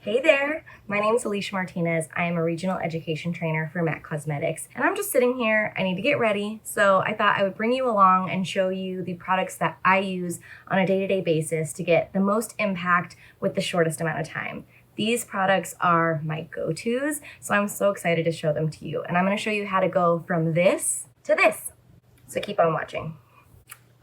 Hey there, my name is Alicia Martinez. I am a regional education trainer for MAC Cosmetics, and I'm just sitting here. I need to get ready, so I thought I would bring you along and show you the products that I use on a day-to-day basis to get the most impact with the shortest amount of time. These products are my go-tos, so I'm so excited to show them to you. And I'm going to show you how to go from this to this. So keep on watching.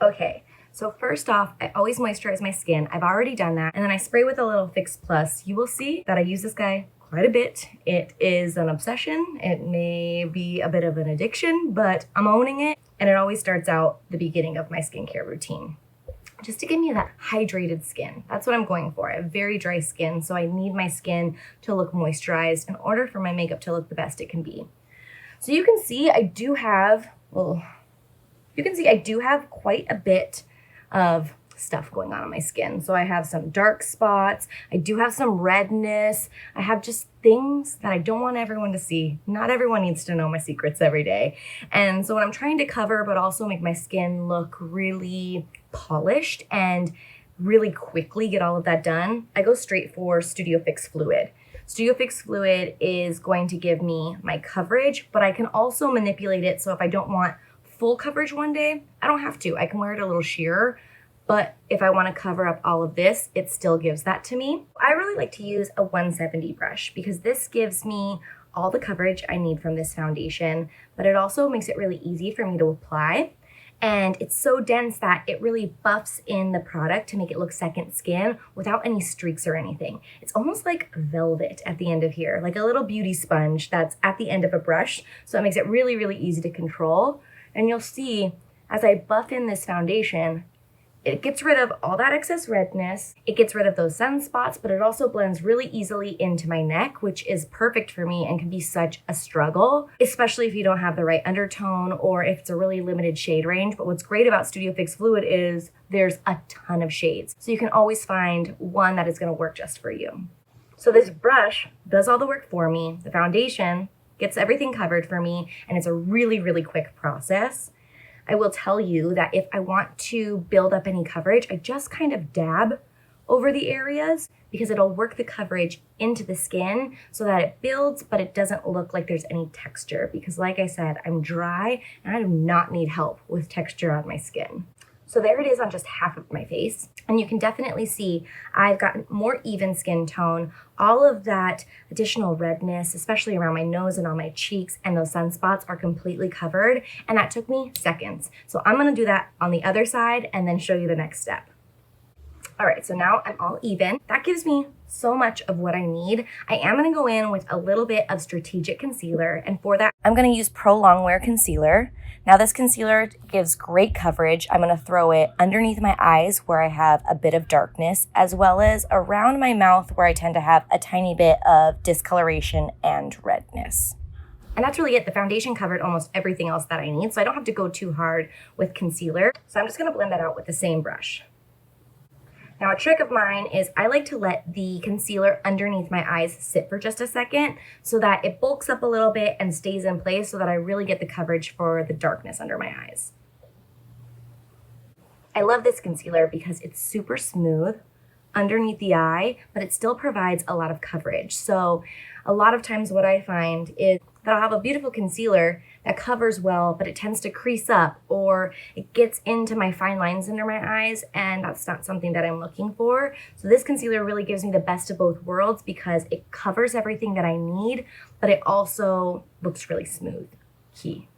Okay. So first off, I always moisturize my skin. I've already done that. And then I spray with a little Fix Plus. You will see that I use this guy quite a bit. It is an obsession. It may be a bit of an addiction, but I'm owning it. And it always starts out the beginning of my skincare routine, just to give me that hydrated skin. That's what I'm going for. I have very dry skin, so I need my skin to look moisturized in order for my makeup to look the best it can be. So you can see I do have, quite a bit of stuff going on my skin. So I have some dark spots, I do have some redness, I have just things that I don't want everyone to see. Not everyone needs to know my secrets every day. And so when I'm trying to cover but also make my skin look really polished and really quickly get all of that done, I go straight for Studio Fix Fluid. Studio Fix Fluid is going to give me my coverage, but I can also manipulate it so if I don't want full coverage one day, I don't have to. I can wear it a little sheer, but if I want to cover up all of this, it still gives that to me. I really like to use a 170 brush because this gives me all the coverage I need from this foundation, but it also makes it really easy for me to apply. And it's so dense that it really buffs in the product to make it look second skin without any streaks or anything. It's almost like velvet at the end of here, like a little beauty sponge that's at the end of a brush. So it makes it really, really easy to control. And you'll see as I buff in this foundation, it gets rid of all that excess redness, it gets rid of those sunspots, but it also blends really easily into my neck, which is perfect for me and can be such a struggle, especially if you don't have the right undertone or if it's a really limited shade range. But what's great about Studio Fix Fluid is there's a ton of shades. So you can always find one that is gonna work just for you. So this brush does all the work for me. The foundation gets everything covered for me, and it's a really, really quick process. I will tell you that if I want to build up any coverage, I just kind of dab over the areas because it'll work the coverage into the skin so that it builds, but it doesn't look like there's any texture because like I said, I'm dry and I do not need help with texture on my skin. So there it is on just half of my face. And you can definitely see I've got more even skin tone. All of that additional redness, especially around my nose and on my cheeks and those sunspots are completely covered. And that took me seconds. So I'm gonna do that on the other side and then show you the next step. All right, so now I'm all even. That gives me so much of what I need. I am gonna go in with a little bit of Strategic Concealer. And for that, I'm gonna use Pro Longwear Concealer. Now this concealer gives great coverage. I'm gonna throw it underneath my eyes where I have a bit of darkness, as well as around my mouth where I tend to have a tiny bit of discoloration and redness. And that's really it. The foundation covered almost everything else that I need, so I don't have to go too hard with concealer. So I'm just gonna blend that out with the same brush. Now a trick of mine is I like to let the concealer underneath my eyes sit for just a second so that it bulks up a little bit and stays in place so that I really get the coverage for the darkness under my eyes. I love this concealer because it's super smooth underneath the eye, but it still provides a lot of coverage. So a lot of times what I find is that I'll have a beautiful concealer that covers well, but it tends to crease up or it gets into my fine lines under my eyes, and that's not something that I'm looking for. So this concealer really gives me the best of both worlds because it covers everything that I need, but it also looks really smooth. Key.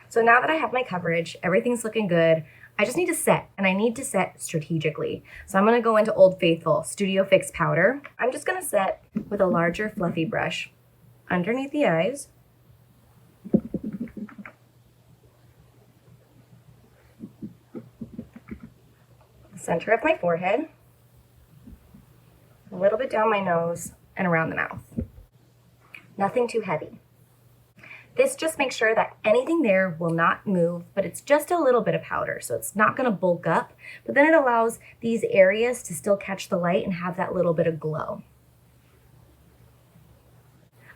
So now that I have my coverage, everything's looking good, I just need to set, and I need to set strategically. So I'm gonna go into Old Faithful Studio Fix Powder. I'm just gonna set with a larger fluffy brush underneath the eyes. Center of my forehead, a little bit down my nose, and around the mouth. Nothing too heavy. This just makes sure that anything there will not move, but it's just a little bit of powder, so it's not gonna bulk up, but then it allows these areas to still catch the light and have that little bit of glow.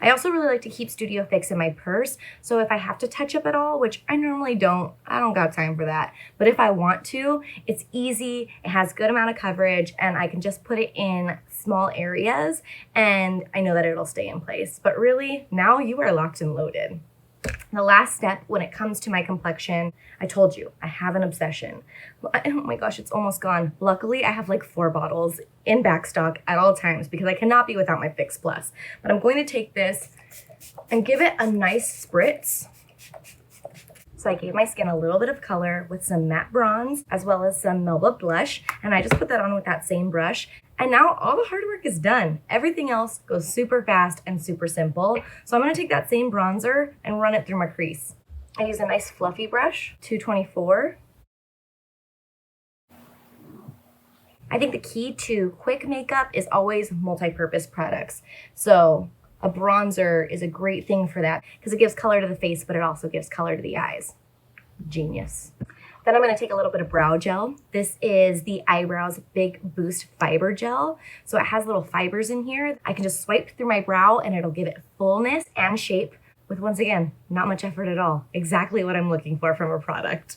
I also really like to keep Studio Fix in my purse, so if I have to touch up at all, which I normally don't, I don't got time for that, but if I want to, it's easy, it has good amount of coverage, and I can just put it in small areas, and I know that it'll stay in place. But really, now you are locked and loaded. The last step when it comes to my complexion, I told you, I have an obsession. Oh my gosh, it's almost gone. Luckily, I have like 4 bottles in backstock at all times because I cannot be without my Fix Plus. But I'm going to take this and give it a nice spritz. So I gave my skin a little bit of color with some matte bronze as well as some Melba blush. And I just put that on with that same brush. And now all the hard work is done. Everything else goes super fast and super simple. So I'm gonna take that same bronzer and run it through my crease. I use a nice fluffy brush, 224. I think the key to quick makeup is always multi-purpose products. So a bronzer is a great thing for that because it gives color to the face, but it also gives color to the eyes. Genius. Then I'm going to take a little bit of brow gel. This is the Eyebrows Big Boost Fiber Gel. So it has little fibers in here. I can just swipe through my brow and it'll give it fullness and shape with, once again, not much effort at all. Exactly what I'm looking for from a product.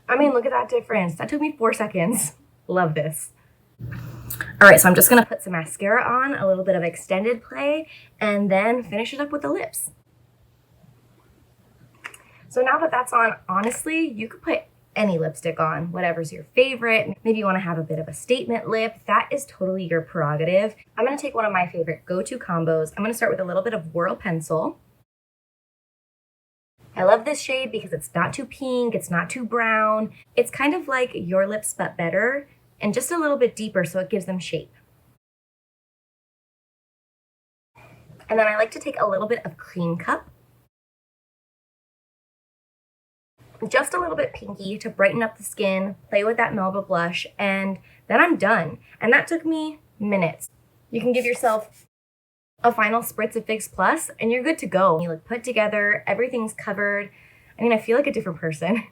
I mean, look at that difference. That took me 4 seconds. Love this. All right, so I'm just going to put some mascara on, a little bit of extended play, and then finish it up with the lips. So now that that's on, honestly, you could put any lipstick on, whatever's your favorite. Maybe you want to have a bit of a statement lip. That is totally your prerogative. I'm going to take one of my favorite go-to combos. I'm going to start with a little bit of Whirl Pencil. I love this shade because it's not too pink, it's not too brown. It's kind of like Your Lips But Better and just a little bit deeper so it gives them shape. And then I like to take a little bit of Cream Cup. Just a little bit pinky to brighten up the skin, play with that Melba blush, and then I'm done. And that took me minutes. You can give yourself a final spritz of Fix Plus and you're good to go. You look put together, everything's covered. I mean, I feel like a different person.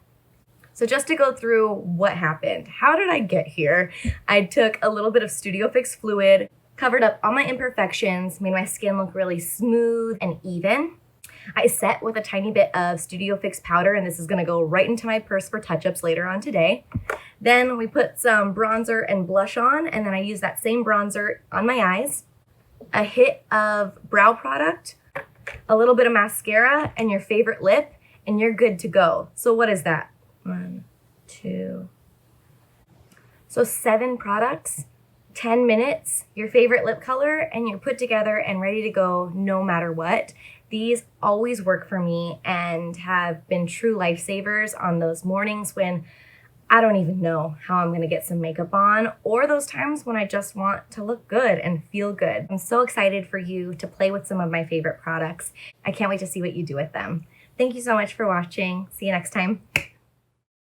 So just to go through what happened, how did I get here? I took a little bit of Studio Fix fluid, covered up all my imperfections, made my skin look really smooth and even. I set with a tiny bit of Studio Fix powder, and this is gonna go right into my purse for touch-ups later on today. Then we put some bronzer and blush on, and then I use that same bronzer on my eyes, a hit of brow product, a little bit of mascara, and your favorite lip, and you're good to go. So what is that? 1, 2. So 7 products, 10 minutes, your favorite lip color, and you're put together and ready to go no matter what. These always work for me and have been true lifesavers on those mornings when I don't even know how I'm gonna get some makeup on, or those times when I just want to look good and feel good. I'm so excited for you to play with some of my favorite products. I can't wait to see what you do with them. Thank you so much for watching. See you next time.